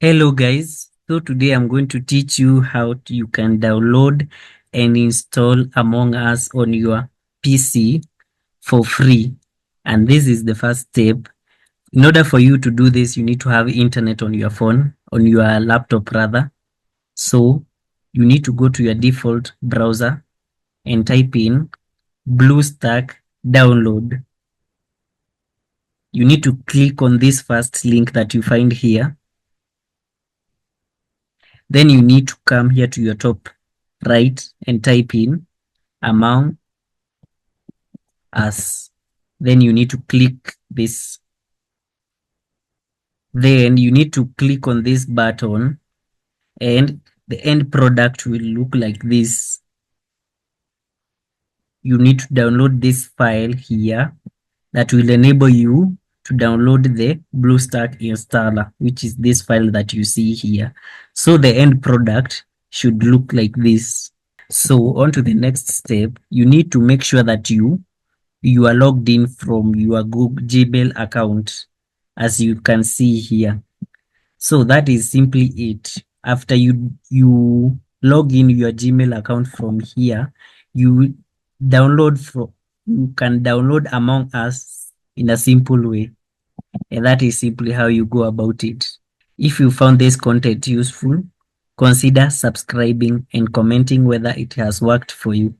Hello guys, so today I'm going to teach you how you can download and install Among Us on your PC for free. And this is the first step. In order for you to do this, you need to have internet on your phone, on your laptop rather. So you need to go to your default browser and type in BlueStack download. You need to click on this first link that you find here. Then you need to come here to your top right and type in Among Us. Then you need to click this. Then you need to click on this button and the end product will look like this. You need to download this file here that will enable you to download the BlueStack installer, which is this file that you see here. So the end product should look like this. So on to the next step, you need to make sure that you are logged in from your Google Gmail account, as you can see here. So that is simply it. After you log in your Gmail account from here, you can download Among Us in a simple way. And that is simply how you go about it. If you found this content useful, consider subscribing and commenting whether it has worked for you.